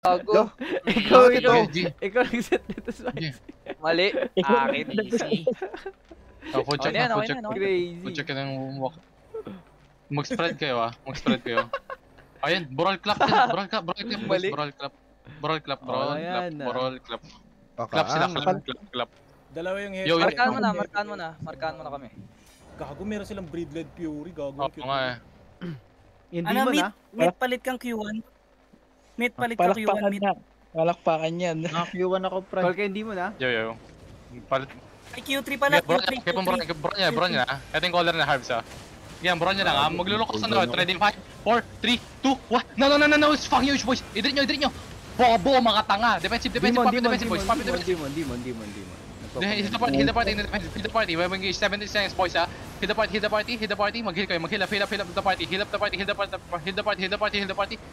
Gago. Ikaw ito. G. Ikaw nag-set nito spicy. Mali. Akin. Easy. Full check Okay na, na, full check. okay na. Crazy. Full check na yung walk. Mag-spread kayo Mag-spread kayo. Ayun, Boral clap din. Boral clap, boys. Mali. Boral clap. Boral clap, Oh, ayan na. Boral clap. Clap sila, clap. Dalawa yung heavy. Yo, Markahan mo na. Markahan mo na kami. Gago, meron silang breedled fury. Gago yung cute. nga eh. Hindi Ano, mo na. mid palit kang Q1. Mid palit kang Q1. Palakpakan Mid. na. Palakpakan yan. Naka-Q1 ako, pre. Call ka hindi mo na. Yo. Palit. Ay, Q3 pala. Q3. Kaya bro niya. Ito yung caller na Harbs Yan, bro niya lang Maglulok sa north. Ready? 5, 4, 3, 2, 1. No, it's fucking huge, boys. Idrit nyo. Bobo, mga tanga. Defensive, copy defensive, boys. Copy defensive. Demon. Heal the party. We have engaged 70 seconds, boys, Hit the party. Mag-heal kayo. Mag-heal up the party. Heal the party.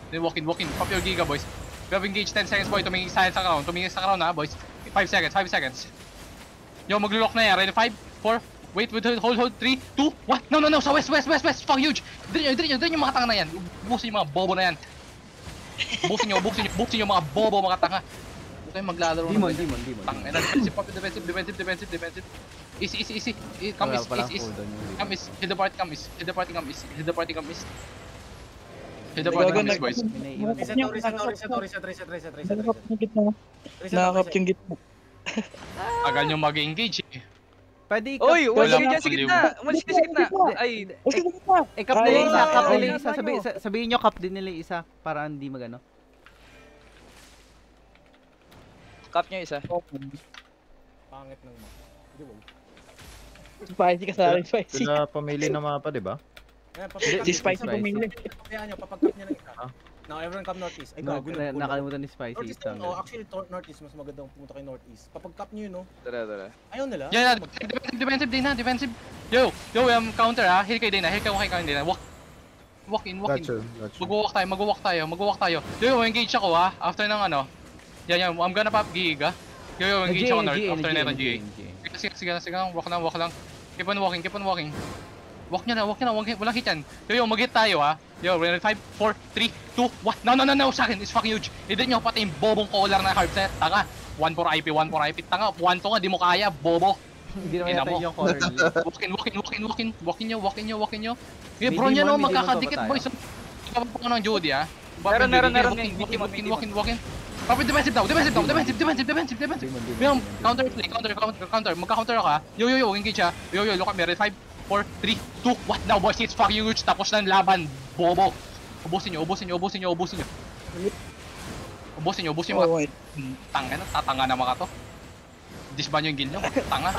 Then walk in. Pop your giga, boys. We have engaged 10 seconds, boy. Tumingin sa crown, boys. 5 seconds. Yo, maglo-lock na yan. Ready? 5, 4, wait, hold, 3, 2, 1. No, sa west. Fuck huge. Dito nyo mga tanga na yan. Busin yung mga bobo na yan. Busin nyo mga bobo, mga tanga. Huwag kayong maglalaro Demon. Tangin na, defensive. Easy. Come is. Hit the party, come is. Boys. Reset. Nakakap yung gitna. Agal nyo mag-engage Pwede ikaw. Uy, umalis Wala ka dyan sa gitna. Ay, Cup nila yung isa. Cup nila yung isa. Sabihin nyo cup din nila yung isa. Para hindi magano. cup nyo isa. Pangit ng map. Hindi, wow. Spicy ka sa akin, spicy. Sila pamili ng mapa, di ba? Ayan, Si Spicy pumili. Papabayaan nyo, papag-cap nyo ng isa. Now, everyone come northeast. Ay, gago na. Nakalimutan ni Spicy. Northeast na, actually, northeast. Mas magandang pumunta kay northeast. Papag-cap nyo yun, no? Tara. Ayaw nila. Yan, defensive din defensive. Yo, counter Heal kayo Dina, Walk in. Mag-walk tayo. Yo, engage ako after ng Yan, I'm gonna pop Giga. Yo, engage ako north after na ng GA. Sige, walk lang. Keep on walking. Walk nyo na, walang hit yan. Yo, mag-hit tayo Yo, ready 5, 4, 3, 2, 1. No, sa akin, it's fucking huge. Idrit nyo pati yung bobong caller na hard set. Tanga, 1 for IP. Tanga, 1 to nga, di mo kaya, bobo. Hindi naman yata yung corner. Walk in nyo. Eh, bro niya no, magkakadikit boys. Kapag po ka ng Jody Meron. Walk in. Kapag defensive daw. Yung counter. Magka-counter ako Yo, engage Yo, look at me. 5, 4, 3, 2, 1. Now boys, it's fucking huge. Tapos na ang laban. Bobo. Ubusin nyo. Ubusin yung mga tatanga na mga to. Disban yung guild nyo. Tanga.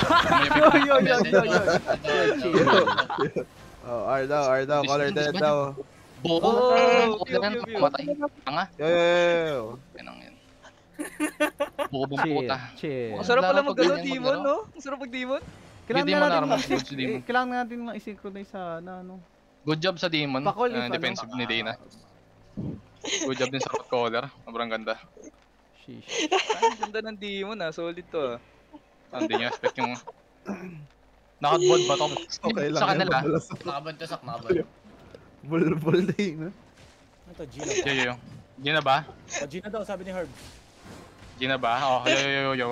Yo. Oh, R daw, color dead daw. Bobo. Matay. Tanga. Yo. Yan. Bobong puta. Chill. Ang sarap pala mag-ano, Ganyan demon, mag-ano. no? Ang sarap mag-demon. Kailangan natin i-synchronize sa Good job sa Demon. Pa-call if Defensive ni Dana. Good job din sa root caller. Sobrang ganda. Sheesh. Ang ganda ng demon, solid to. Hindi nyo expect yung... Nakabod ba to? Okay lang Sa kanila. Nakabad to sak, Bulbul day, no? Ano to, Gina? Yo. Gina ba? Gina daw, sabi ni Herb. Gina ba? Oh, yo.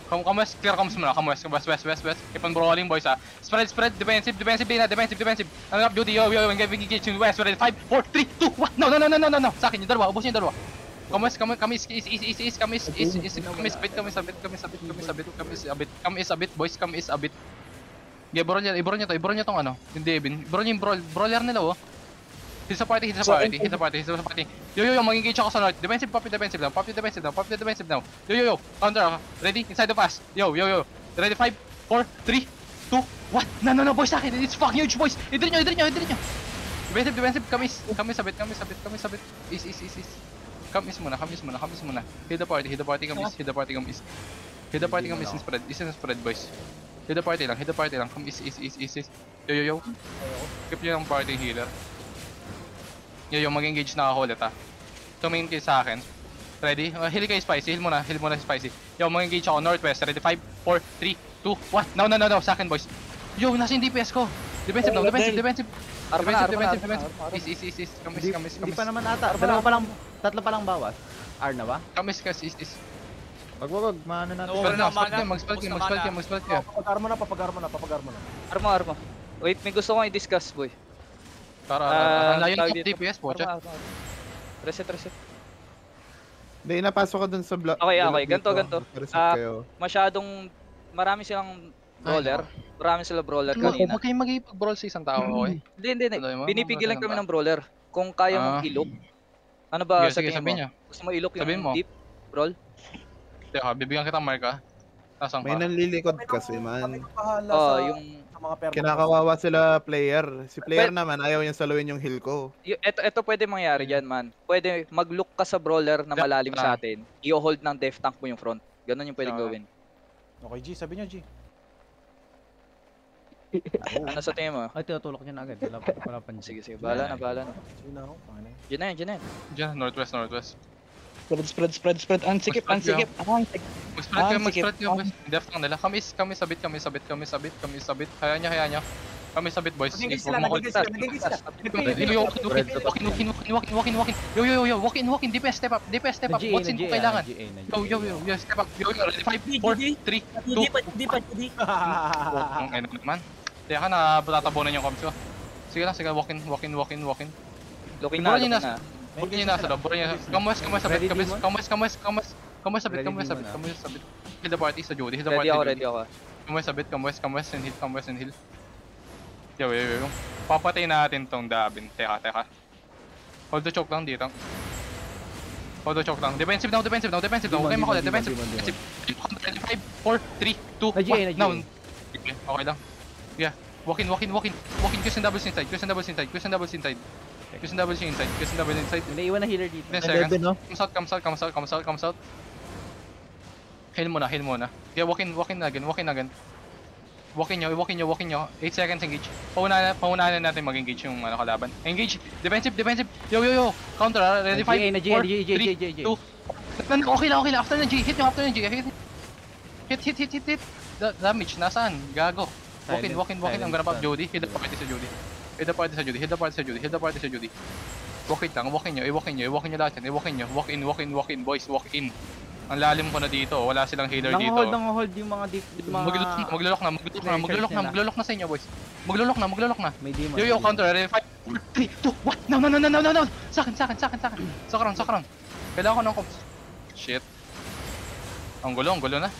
Come west, clear comms muna. Come west. Keep on brawling, boys Spread, defensive, Dana, defensive. Ang up duty, yo, engage in west. Ready, 5, 4, 3, 2, 1. No. Sa akin, yung dalawa, ubusin yung dalawa. Come is a bit, boys, come is a bit. Yeah, bro niya tong yung Devin. Bro niya yung brawler nila, Hit sa party. Yo, mag-engage ako sa north. Defensive now. Yo. Counter ready? Inside the pass. Yo. Ready? 5, 4, 3, 2, 1. No, boys, sa akin. It's fucking huge, boys. Idrit nyo. Defensive. Come is a bit. Is. Come is muna. Hit the party, come is. In spread. Is in spread, boys. Hit the party lang. Come is. Yo. Keep nyo yung party healer. Yo, mag-engage na ako ulit Tumingin kayo sa akin. Ready? Heal kayo Spicy. Heal muna Spicy. Yo, mag-engage ako northwest. Ready? 5, 4, 3, 2, 1. No. Sa akin, boys. Yo, nasa yung DPS ko. Defensive. Arma na. Is. Hindi pa naman ata. Tatlo pa lang bawas. R na ba? Kamis kasi is. Wag, maano natin. No. Pero na, mana. mag-spell kayo. Papagar mo na. Arma. Wait, may gusto kong i-discuss, boy. Para, ang layo tawag ng dito. DPS po, chat. Arma. Reset. Hindi, napasok ka dun sa block. Okay, ganto. Reset kayo. Masyadong, marami silang brawler. Marami silang brawler kanina. Huwag kayong mag-brawl sa isang tao, okay? Hindi. Ano, Binipigilan ano kami ba? ng brawler. Kung kaya mong ilok. Ano ba Sige, sa tingin mo? sabihin nyo. Gusto mo ilok Sabihin mo. yung deep brawl? Teka, bibigyan kita mark ha. Nasaan May ka? nanlilikod kasi, Kami man. nang bahala Yung sa mga perma. Kinakawawa sila player. Si player naman, ayaw niya saluin yung heal ko. ito pwede mangyari dyan, man. Pwede mag-look ka sa brawler na malalim sa atin. I-hold ng def tank mo yung front. Ganun yung pwedeng gawin. Okay, G, sabi niyo, G. Ano sa tingin mo? Ay, tinutulok niya na agad. Wala pa niya. Sige. Bahala na. Sige na ako. Paano? Diyan na yan. Diyan, northwest. Spread. Ansikip. Mag-spread kayo, Ah, boys. Def lang nila. Kami sabit. Kaya nyo. Kami sabit, boys. Nagigil Huwag mo sila. Yo, walk in. DPS step up. What's in po kailangan? Yo, step up. Yo, ready? 5, 4, 3, 2. Hindi pa. Ang eno naman. Teka ka na, tatabunan yung comms ko. Sige lang, walk in. Looking Bura na. niyo nasa. Bura niyo nasa loob. Kamuas, sabit. Heal the party sa Jody. Ready ako. Kamuas and heal. Yo. Papatay natin tong Dabin. Teka. Hold the choke lang dito. Defensive now. Huwag kayo makulit. Defensive. 5, 4, 3, 2, 1. Now. Okay lang. Yeah. Walk in. Question doubles inside. May naiwan na healer dito. 10 seconds. Comes out. Heal muna. Yeah, walk in again. Walk in nyo. 8 seconds engage. Paunahan na natin mag-engage yung kalaban. Engage. Defensive. Yo. Counter. Ready? 5, 4, 3, 2. Okay lang. After na G. Hit. Hit. Damage. Nasaan? Gago. Walk in. I'm gonna pop Jody. Hit the party sa Jody. Walk it lang. Walk in nyo lahat yan. Walk in. Boys, walk in. Ang lalim ko na dito. Wala silang healer dito. Nang-hold yung mga Maglulok na sa inyo, boys. Maglulok na. May demon. Yo, counter. Ready? 5, 4, 3, 2, 1. No. Sakin. Sakaran. Kailangan ko ng comps. Shit. Ang gulo na.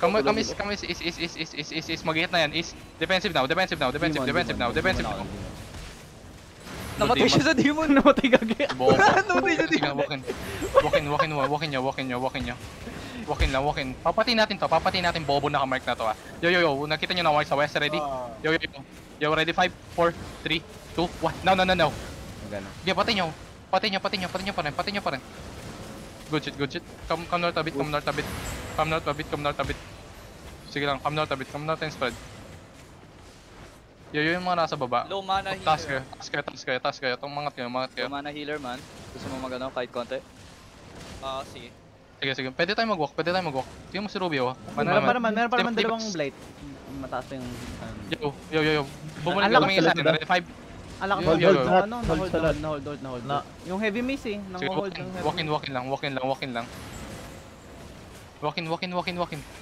Kami is mag-hit na yan. Is defensive now. Namatay siya sa demon. Namatay gagi. Walk in. Papatay natin bobo na ka-mark na to ah. Yo, nakita nyo na mark sa west, ready? Yo, ready? 5, 4, 3, 2, 1. No. Yeah, patay nyo pa rin. Good shit. Come north a bit. Sige lang, come north and spread. Yo, yung mga nasa baba. Low mana Task healer. kayo. Mangat kayo. Low mana healer, man. Gusto mo kahit konti? Sige. Sige. Pwede tayo mag-walk. Tingnan mo si Rubio. Meron pa naman dalawang blight. Mataas pa yung... Yo. Bumalik kami isa. Ready? 5. Alak Yo, yo, yo. Na-hold. Yung heavy miss eh. Nang-hold ng heavy. Walk in lang. Walk in.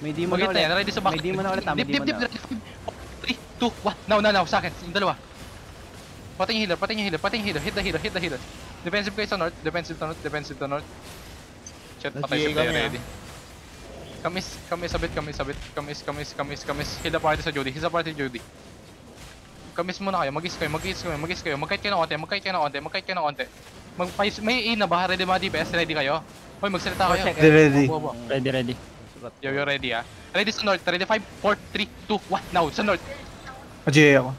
May demon Mag-hit na na yan. ulit. Ready sa back. May demon na ulit. Dip. 3, 2, 1. Now. Sa akin. Yung dalawa. Patay yung healer. Hit the healer. Defensive kayo sa north. Defensive to north. Shit, patay si player ready. Kami sabit. Hit the party sa Jody. Kamis muna kayo. Mag-is kayo. Mag-kite kayo ng onte. May na ba? Ready mga DPS? Ready kayo? Hoy, magsalita kayo. Ready. Ready. Yo, ready ah. Ready sa north. Ready 5, 4, 3, 2, 1. Now, sa north. GA ako.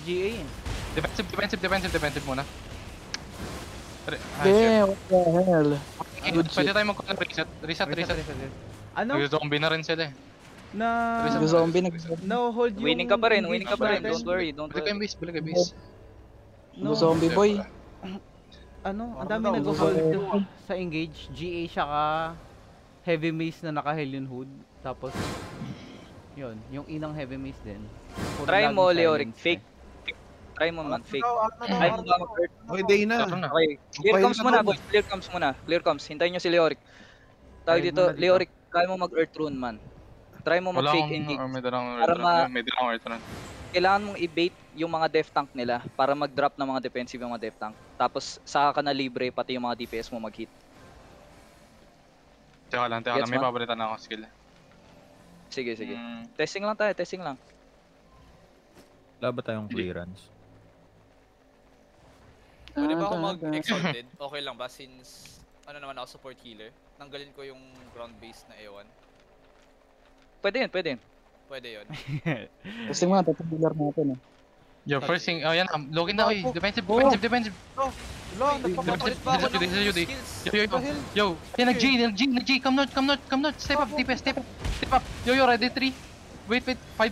GA eh. Defensive muna. Damn, what the hell? Pwede tayo reset. Ano? Zombie na rin sila eh. Na... Zombie No-hold yung... Winning ka pa rin. Don't worry. Balik kayo base. Zombie boy. Ano? Ang dami nag-hold sa engage. GA siya ka... Heavy mace na naka-Hellion Hood. Tapos... Yun. Yung inang heavy mace din. Puro Try laging mo, silence Leoric. eh. Fake. Try mo man, fake. Try Try mo ba mag-earth? Okay, day na. Ito na. Okay, clear Okay, comms na muna, to. boys. Clear comms muna. Clear comms. Hintayin nyo si Leoric. Tawag Try dito, mo na dito. Leoric, kaya mo mag-earth rune man. Try mo Wala mag-fake akong engage. may dalang Para ma- may dalang return. Kailangan mong i-bait yung mga def tank nila para mag-drop ng mga defensive yung mga def tank. Tapos saka ka na libre pati yung mga DPS mo mag-hit. Teka lang, Gets may mo? papalitan ako skill. Sige, sige. Mm, Testing lang tayo, testing lang. Wala ba tayong clearance? Pwede ba ako mag-exalted? Okay lang ba since ano naman ako support healer? Tanggalin ko yung ground base na Ewan. Pwede yun, pwede yun. Pwede yun. Kasi mga tatubular natin eh. Yo, first thing, oh yan, login na, oy. Defensive. Wala, Ulit pa ako ng Yo, skills. yo, yan, nag-G, come north, step up, DPS, step up. Yo, ready, 3. Wait, 5.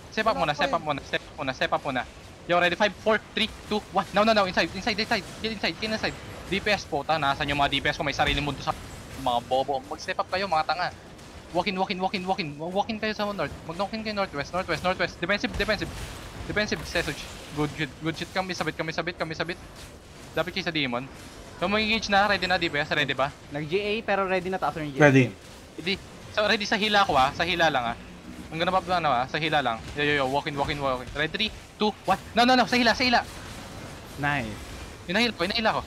Step up muna. Yo, ready, 5, 4, 3, 2, 1. Now, inside. Get inside. DPS po, nasan yung mga DPS ko, may sarili mundo sa mga bobo. Mag-step up kayo, mga tanga. Walk in kayo sa north. Mag-knock in kayo northwest. Defensive, Sesuch. Good shit. Kami sabit. Dapat kayo sa demon. So, mag-engage na, ready na DPS, ready ba? Nag-GA pero ready na taas ng GA. Ready. Hindi. So, ready sa hila ko sa hila lang Ang ganun pa sa hila lang. Yo, walk in. Ready, 3, 2, 1. No, sa hila. Nice. Inahila ko.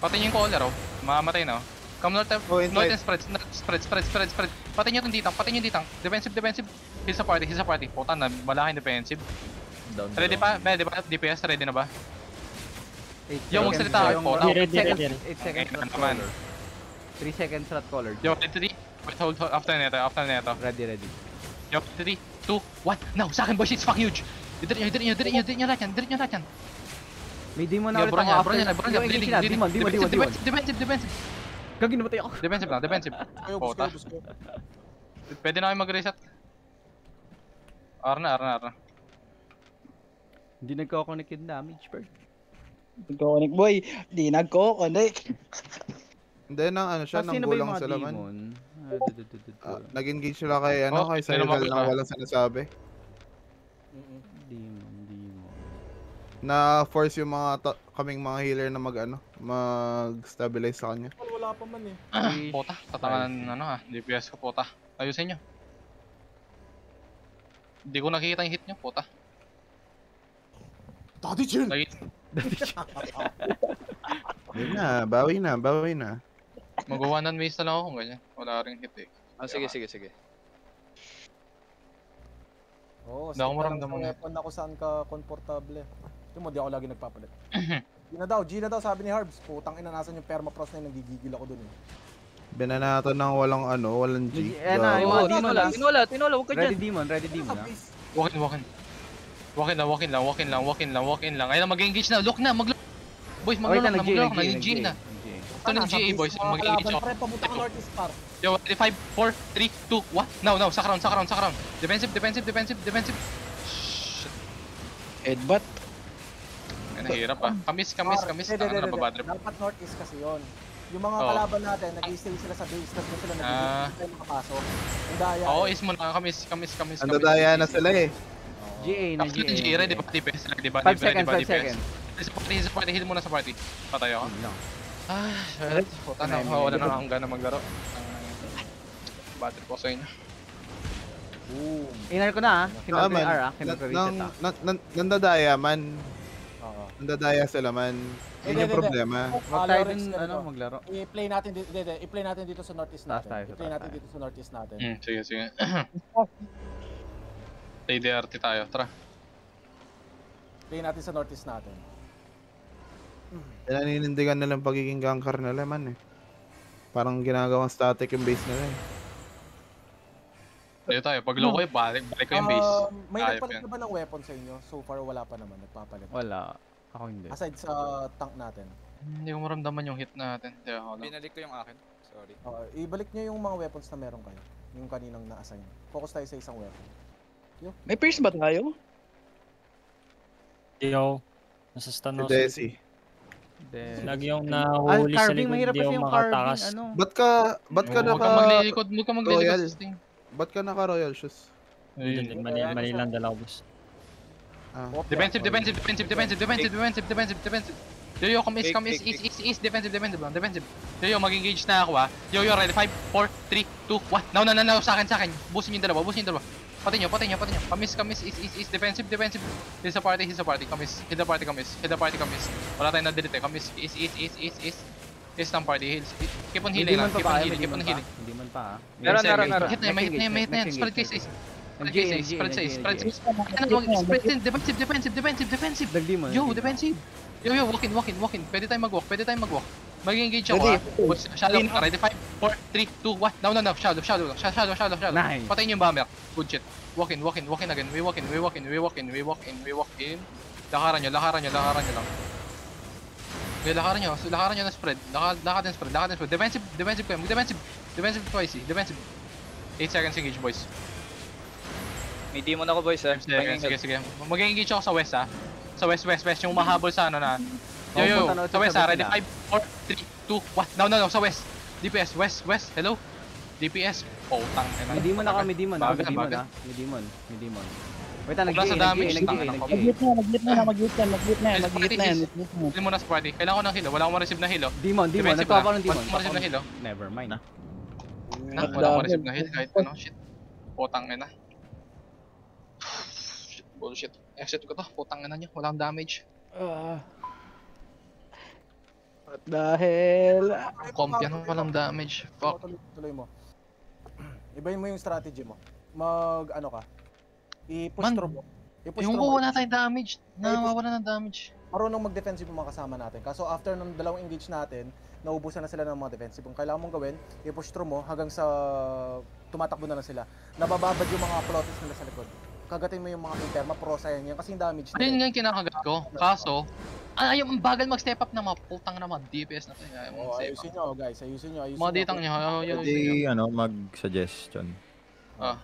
Pati niyo yung caller, Mamamatay na, Come north, inside. and spread. Pati niyo itong ditang. Defensive. Heal sa party. Puta na, malaking defensive. Down. Ready pa? Ready ba? DPS, ready na ba? 8 Yung seconds, magsalita ako, yung po. 8 Ready. seconds, 8 seconds Okay, rat naman. caller. 3 seconds rat caller. Yo, ready? Wait, hold, after neto. Ready. Yo, 3, 2, 1. Now, sa akin, boys, it's fucking huge. Dirit nyo lahat yan. May demon na Yo, ulit bro ako niya, after. Yung engage na, demon. Defensive. Gagi namatay ako. Defensive. Kayo, Puta. bus kayo. Pwede na kayo mag-reset. Arna. Hindi nagko-connect yung damage, per. Nagko-connect boy. Di nagko-connect. Hindi na siya, nang Sino ba yung gulang mga sila man. demon? Nag-engage sila kay kay sino Cyril ba? na walang sinasabi. Demon. Na force yung kaming mga healer na mag-stabilize sa kanya. Wala pa man eh. Puta, tatangan DPS ko, puta. Ayusin nyo. Hindi ko nakikita yung hit nyo, puta. Daddy chill! Bawi na. Mag-1 and waste na lang ako kung ganyan. Wala rin hit Sige. Oo, Hindi ako stick ka lang maramdaman sa eh. weapon na kung saan ka komportable. Ito mo, di ako lagi nagpapalit. G na daw, sabi ni Harbs. Putang ina, nasan yung permafrost na yun, nagigigil ako dun eh. Binanatan ng walang G. Yung mga demon lang. Tinola, huwag ka Ready dyan. demon na. Walk in lang. Ayun na, mag-engage na. Look na, mag-look. Boys, mag-look na. Nag-G na. Ito na GA, boys. Mag-engage ako. Pre, papunta ka northeast par. Yo, 5, 4, 3, 2, 1. Now, sa crown. Defensive. Headbutt. Ay, nahirap Kamis. Hindi. Nababadrip. Dapat northeast kasi yun. Yung mga Oo. kalaban natin, nag-i-stay sila sa base, tapos sila nag-i-stay tayo makapasok. Ang daya. Oo, is mo na. Kamis. Ang dadaya na sila eh. GA na After ng GA, ready ba? DPS, ready ba? 5 seconds. Sa party, hit muna sa party. Patay ako. Shit. Puta na, wala na akong gana maglaro. Battery po sa inyo. Inar ko na Kinag man. R Kinag-reset Nandadaya man. Oo. Nandadaya sila man. Yun yung problema. Wag tayo dun, maglaro. I-play natin dito sa northeast Taas natin. tayo, I-play taas natin tayo. dito sa northeast natin. Sige. ADRT tayo, tara. Play natin sa northeast natin. Pinaninindigan nila yung pagiging gankar nila man eh. Parang ginagawang static yung base nila eh. Dito tayo, pag low kayo, balik ko yung base. May Ayop nagpalit yan. na ba ng weapon sa inyo? So far wala pa naman nagpapalit. Wala. Ako hindi. Aside sa tank natin. Hindi ko maramdaman yung hit natin. Kaya ako lang. Binalik ko yung akin. Sorry. Ibalik nyo yung mga weapons na meron kayo. Yung kaninang na-assign. Focus tayo sa isang weapon. May pierce ba tayo? Yo, nasa stun Si ako. Desi. Lagi yung nahuli sa Carving, likod, mahirap di kasi ako yung carving, makatakas. ano. Ba't ka Huwag ka naka... maglilikod, huwag ka maglilikod Royal. sa sting. Ba't ka naka royal shoes? Mali lang dala ko, boss. Defensive. Yo, come east, defensive lang, defensive. Yo, mag-engage na ako Yo, ready, 5, 4, 3, 2, 1. Now, sa akin. Busin yung dalawa. Pati nyo. Kamis, east, defensive. Heal sa party, kamis. Hit the party, kamis. Wala tayong na-delete Kamis, east. East ng party, heals. Keep on healing lang, keep on healing. Hindi man pa Meron. Hit na yan. Spread case ace. Defensive. Nag-demon. Yo, defensive. Yo, walk in. Pwede tayong mag-walk. Mag-engage ako Shadow, ready, 5, 4, 3, 2, 1. Now. Shadow. Nice. Patayin niyo yung bomber. Good shit. Walk in again. We walk in. Lakaran nyo lang. Okay, lakaran nyo na spread. Lakad and spread. Defensive kayo. Defensive twice. 8 seconds engage, boys. May demon ako boys Sige. Mag-engage ako sa west Sa west, yung mahabol sa na. Yo, sa west ready, 5, 4, 3, 2, 1. No, sa west. DPS, west, hello? DPS, tang. May demon ako, may demon. May demon. Wait, Mag-hit na yan. Hindi mo na sa party. Kailangan ko ng heal. Wala akong ma-receive na heal. Demon. Nagpapa ng demon. Wala akong ma-receive na heal. Never mind. Wala akong ma-receive na heal kahit ano. Shit. Putang ina. Bullshit. Exit ko to. Putang ina nyo. Walang damage. What the hell? Comp yan. Walang damage. Fuck. Tuloy mo. Ibahin mo yung strategy mo. I-push Man, through mo. Yung ko wala tayong damage. Nawawala ng damage. Marunong mag-defensive yung mga kasama natin. Kaso after ng dalawang engage natin, naubusan na sila ng mga defensive. Kung kailangan mong gawin, i-push through mo hanggang sa tumatakbo na lang sila. Nabababad yung mga plotters nila sa likod. Kagatin mo yung mga interma, pro sayang yan kasi yung damage nila. Ayun nga yung kinakagat ko. Kaso, ayaw ang bagal mag-step up na mga putang na mga DPS na tayo. Ayusin nyo guys, ayusin nyo. Mga ditang nyo. Pwede mag-suggestion. Ah.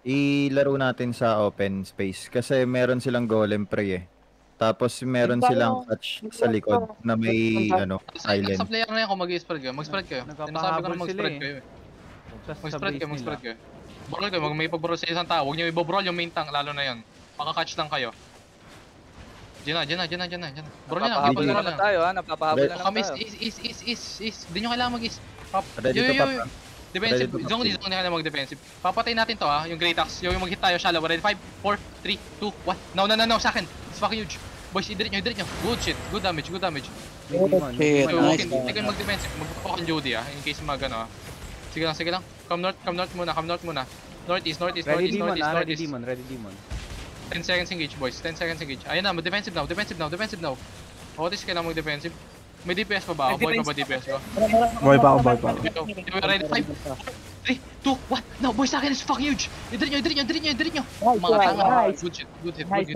Ilaro natin sa open space kasi meron silang golem pre Tapos meron silang catch sa likod na may silent. Sa player na yan kung mag-spread kayo. Mag-spread kayo. Sinasabi ko na mag-spread kayo. Mag-spread kayo. Brawl kayo, may pag-brawl sa isang tao. Huwag nyo i-brawl yung main tank, lalo na yun. Maka-catch lang kayo. Diyan na. Brawl nyo na, napapahabol na lang tayo Kami is. Hindi nyo kailangan mag-is. Ready to pop. Defensive, zone nila mag-defensive. Papatay natin to yung Great Axe. Yung mag-hit tayo, shallow. Ready, 5, 4, 3, 2, 1. No, sa akin. It's fucking huge. Boys, i-delete nyo. Good shit. Good damage. Shit, nice. Hindi kayo mag-defensive. Magpapakan Judy in case Sige lang. Come north muna. Northeast. Ready demon. 10 seconds engage, boys. 10 seconds engage. Ayun na, defensive now. Otis, kailangan mag-defensive. May DPS pa ba ako? Boy pa ba DPS ko? Boy pa ako. Ready, 5, 4, 3, 2, 1. No, boys, sa akin is fucking huge. I-delete nyo. Mga tanga. Good shit. Good hit. Walk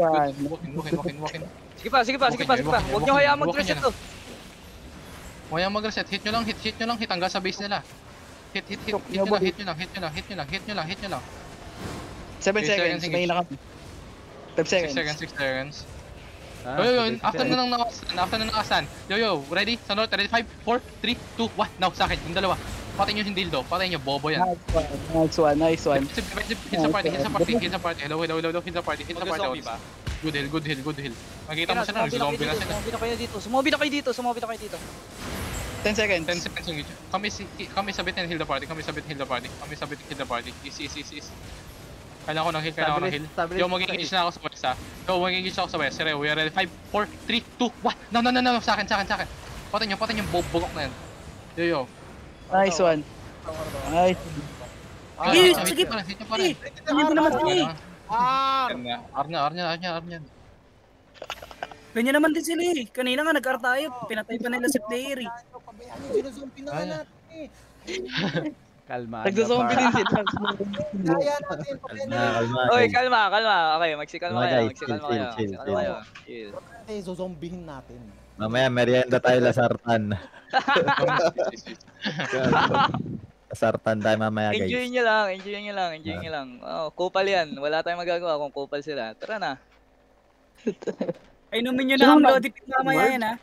in. Sige pa. Huwag nyo hayaan mag-reset to. Huwag nyo mag-reset. Hit nyo lang. Hit hanggang sa base nila. Hit nyo lang. 7 seconds. May naka 5 seconds. 6 seconds. Yo, after na nakasan. Yo, ready? Sa north, ready? 5, 4, 3, 2, 1. Now, sa akin, yung dalawa. Patayin nyo yung dildo. Patayin nyo, bobo yan. Nice one. Hit sa party. Hello. Hit sa party. Good heal. Makikita mo sila, nag-zombie na sila. Sumobi na kayo dito. 10 seconds. 10 seconds yung gitcha. Kami sabit and heal the party. Easy. Kailangan ko ng heal. Yo, mag-engage na ako sa west. We are ready. 5, 4, 3, 2, 1. No. Sa akin. Patayin yung bugok na yan. Yo. Nice one. Nice. Sige pa. Hindi mo naman sila Arnya. Ganyan naman din sila Kanina nga nag-art tayo. Pinatay pa nila si player Sinuzombie na nga natin Kalma. Nagsazombie din sila. Kaya natin. Oy, kalma. Okay, magsikalma kayo. Chill. Zozombihin natin. Mamaya merienda tayo Lasartan. Lasartan tayo mamaya guys. Enjoy nyo lang. Kupal yan. Wala tayong magagawa kung kupal sila. Tara na. Ay, inumin nyo na ang Lodipit mamaya yan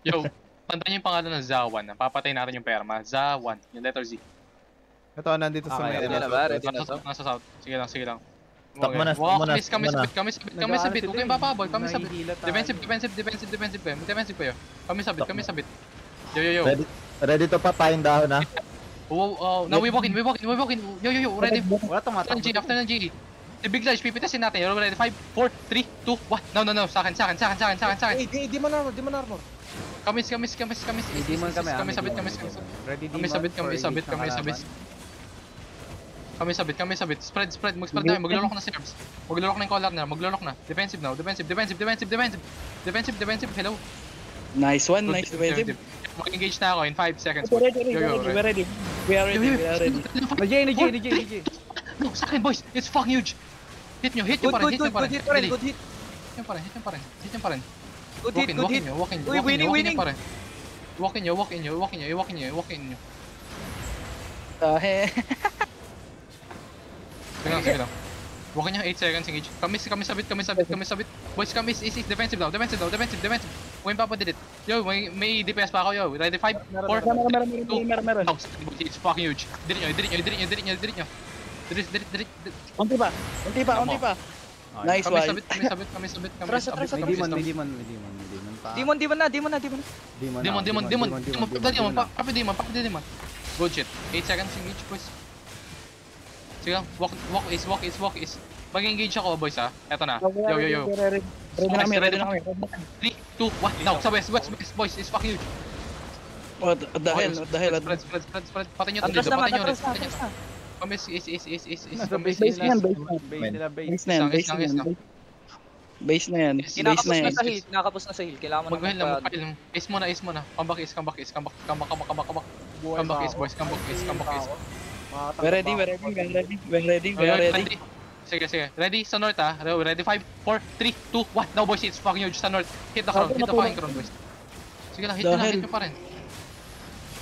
Yo, tandaan yung pangalan ng Zawan. Papatay natin yung perma. Zawan, yung letter Z. Ito, nandito sa may Ready na ba? Nasa south. Sige lang. na, stock mo na, Walk, kami sabit. Kami sabit. Huwag kayong bababoy, kami sabit. Nahihila tayo. Defensive kayo. Kami sabit. Yo. Ready to pa tayong dahon ha. Now we walk in. Yo, ready. Wala tumatakbo. After ng GE. Si Big Large, pipitasin natin. Ready? 5, 4, 3, 2, 1. No. Sa akin. Di man armor. Kami Demon kami, Kami sabit. Ready Kami sabit. Spread. Mag-spread tayo. Maglulok na si Herbs. Maglulok na yung collar na. Defensive now. Defensive. Hello. Nice one, nice defensive. Mag-engage na ako in 5 seconds. We're ready. We are ready. NJ. No, sa akin boys. It's fucking huge. Hit nyo pa rin. Good hit pa rin. Hit nyo pa rin. Good hit. Walk in. Uy, winning. Walk in nyo. Sige lang. Walk in nyo, 8 seconds engage. Kami sabit. Boys, kami is defensive now. Huwag yung papadidit. Yo, may DPS pa ako, yo. Ready, 5, 4, 3, 2, Meron. It's fucking huge. Dirit nyo. Unti pa. Nice Kami one. sabit. May demon pa. Demon na. Papi demon. Good shit. 8 seconds engage, boys. Sige lang, walk is. Mag-engage ako, boys ha. Eto na. Yo. Ready na kami. 3, 2, 1. Now, sa west, boys. It's fucking huge. What the hell? Spread. Patay nyo Atras dito. na. Kami is. Base na yan. Kinakapos na sa heal. Kailangan mo Mag-heal lang, mag-heal lang. Ace muna. Comeback is. Comeback is, boys. Comeback is. We're ready. Sige. Ready sa north ah. Ready 5, 4, 3, 2, 1. Now boys, it's fucking huge sa north. Hit the fucking crown boys. Sige lang, hit nyo pa rin.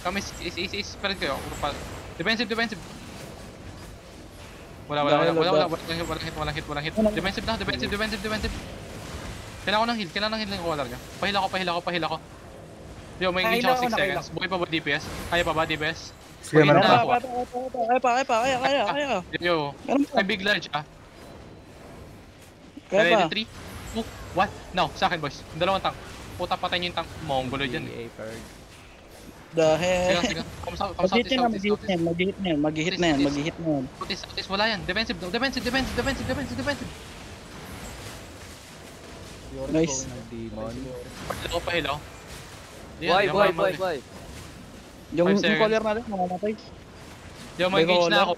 Kami is spread kayo. Defensive. Wala hit. Defensive na. Kailangan ko ng heal yung collar nyo. Pahila ko. Yo, may engage ako 6 seconds. Buhay pa ba DPS? Kaya pa ba DPS? Kaya pa. Yo, ay Big Large ah. Kaya pa. Ready, 3, 2, 1. Now, sa akin boys. Yung dalawang tank. Puta, patay nyo yung tank. Mongolo dyan. The hell. Sige. Mag-hit na yan. Southeast, wala yan. Defensive. Nice. Pahilaw. Boy. Yung 5 seconds. collar natin, mamamatay. Yo, may engage na ako.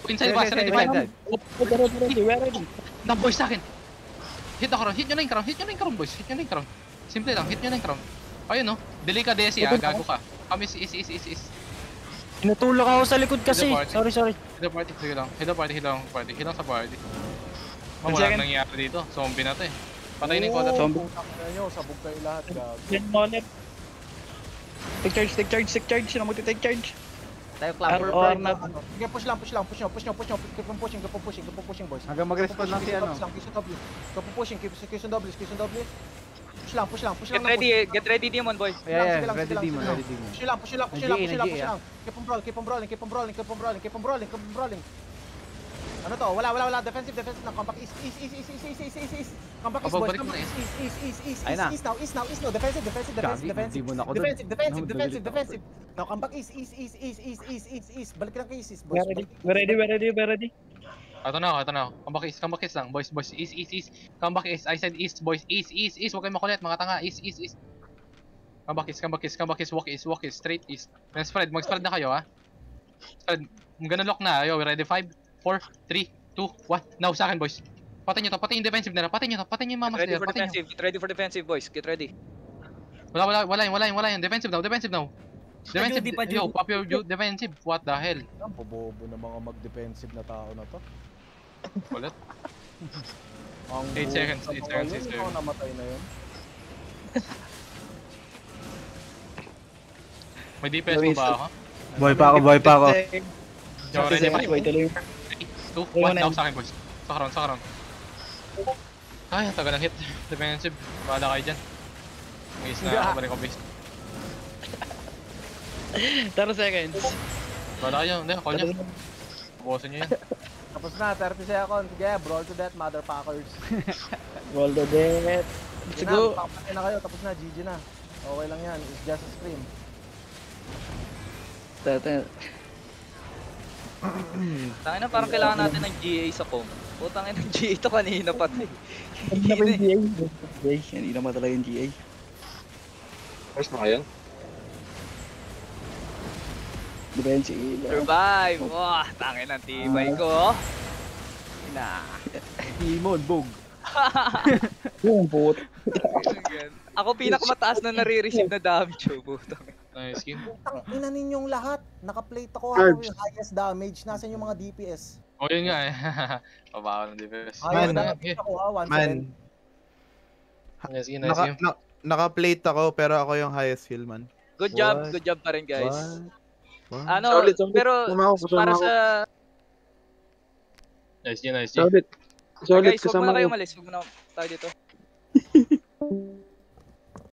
Inside box, ready, 5. We're ready. Na boys sa akin. Hit na crown. Hit nyo na yung crown, boys. Simple lang, hit nyo na yung crown. Ayun no. Delay ka DSC ah, gago ka. Kami is. Tinutulak ako sa likod kasi. Sorry. Hit the party, sige lang. Hit lang sa party. Wala nang nangyayari dito. Zombie na to eh. Patay na yung collar. Sabog kayo lahat, gago. Yan money. Take charge. Sino magti-take charge? Tayo clamper Or prime. not. Sige, push lang. Keep on pushing, boys. Hanggang mag-respond lang si ano. Keep on pushing, keep on W. Push lang. Get ready, Demon, boy. Yeah, Sige lang. ready demon. Push lang. Keep on brawling. Ano to? Wala. Defensive na. Compact is. Compact is, boys. Compact is. Ayun na. East now. Defensive. Demon ako dun. Defensive. Now, compact is. Balik lang kay East, boys. We're ready. Ito na. Comeback is lang. Boys. East. Comeback is. I said east, boys. East. Huwag kayong makulit, mga tanga. East. Comeback is. Walk is. Straight east. Mag-spread na kayo, ha. Spread. I'm gonna lock na. Yo, ready? 5, 4, 3, 2, 1. Now, sa akin, boys. Patay nyo to. Patay yung defensive nila. Patay nyo yung mama Get ready slayer. for Patay nyo. defensive. Get ready for defensive, boys. Get ready. Wala yun. Defensive now. Defensive. Yo, pop your defensive. What the hell? Ang bobobo ng mga mag-defensive na tao na to. Ulit. Ang 8 seconds. Ikaw namatay na yun. May DPS mo ba ako? Boy pa ako. Yo, ready? 5, Wait, 2, 1. Now, sa akin, boys. Sa karon. Ay, tagal ng hit. Defensive. Bahala kayo dyan. May is na balik ko base. 30 seconds. Bahala kayo. Hindi, call nyo. Bukasan nyo yan. Tapos na, 30 seconds. Sige, brawl to death, motherfuckers. Roll the death. Let's Sige go. na, papatay na kayo. Tapos na, GG na. Okay lang yan. It's just a scream. Tangin na, parang kailangan natin ng GA sa com. Putang ina, ng GA to kanina pa. Hindi na ba yung GA? Hindi naman talaga yung GA. First na kayo? Defense. Survive! Wah, tangin ang tibay ko. Na. Demon, bog. Yung boot. Ako pinakamataas na nare-receive na damage, oh, putang. Nice skin. Ang ina ninyong lahat. Naka-plate ako. Ako yung highest damage. Nasaan yung mga DPS? Oh, yun nga eh. Pabaho ng DPS. Highest Man, damage ako ha, 1 Man, Nice skin, nice skin. naka-plate ako pero ako yung highest heal man. Good job pa rin, guys. What? Ano, Solid. pero para sa... Nice skin, nice skin. Solid. Solid Guys, huwag kasama muna kayo ko. umalis. Huwag muna tayo dito.